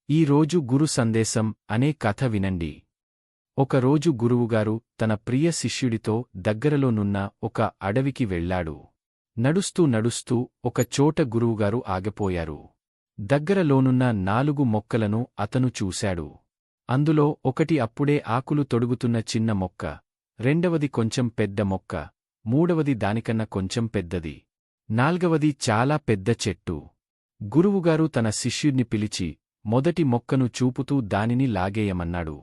ఈ రోజు గురు సందేశం అనే కథ వినండి. ఒకరోజు గురువుగారు తన ప్రియ శిష్యుడితో దగ్గరలోనున్న ఒక అడవికి వెళ్ళాడు. నడుస్తూ నడుస్తూ ఒక చోట గురువుగారు ఆగిపోయారు. దగ్గరలోనున్న 4 మొక్కలను అతను చూశాడు. అందులో ఒకటి అప్పుడే ఆకులు తొడుగుతున్న చిన్న మొక్క, రెండవది కొంచెం పెద్ద మొక్క, మూడవది దానికన్నా కొంచెం పెద్దది, నాల్గవది చాలా పెద్ద చెట్టు. గురువుగారు తన శిష్యుణ్ణి పిలిచి మొదటి మొక్కను చూపుతూ దానిని లాగేయమన్నాడు.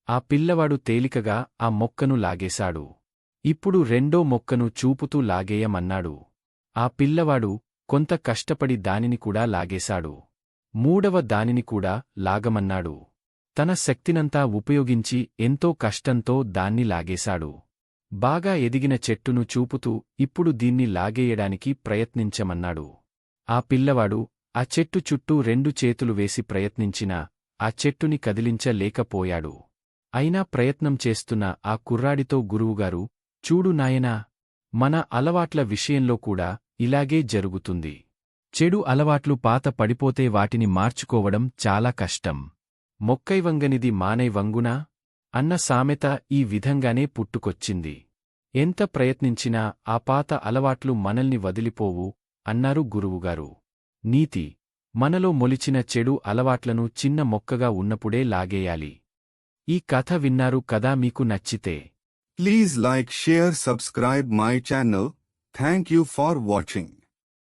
ఆ పిల్లవాడు తేలికగా ఆ మొక్కను లాగేశాడు. ఇప్పుడు రెండో మొక్కను చూపుతూ లాగేయమన్నాడు. ఆ పిల్లవాడు కొంత కష్టపడి దానిని కూడా లాగేశాడు. మూడవ దానిని కూడా లాగమన్నాడు. తన శక్తినంతా ఉపయోగించి ఎంతో కష్టంతో దాన్ని లాగేశాడు. బాగా ఎదిగిన చెట్టును చూపుతూ ఇప్పుడు దీన్ని లాగేయడానికి ప్రయత్నించమన్నాడు. ఆ పిల్లవాడు ఆ చెట్టు చుట్టూ 2 చేతులు వేసి ప్రయత్నించినా ఆ చెట్టుని కదిలించలేకపోయాడు. అయినా ప్రయత్నం చేస్తున్న ఆ కుర్రాడితో గురువుగారు, చూడు నాయనా, మన అలవాట్ల విషయంలో కూడా ఇలాగే జరుగుతుంది. చెడు అలవాట్లు పాత పడిపోతే వాటిని మార్చుకోవడం చాలా కష్టం. మొక్కైవంగనిది మానైవంగునా అన్న సామెత ఈ విధంగానే పుట్టుకొచ్చింది. ఎంత ప్రయత్నించినా ఆ పాత అలవాట్లు మనల్ని వదిలిపోవు అన్నారు గురువుగారు. నీతి: మనలో మొలిచిన చెడు అలవాట్లను చిన్న మొక్కగా ఉన్నప్పుడే లాగేయాలి. ఈ కథ విన్నారు కదా, మీకు నచ్చితే Please like, share, subscribe my channel. Thank you for watching.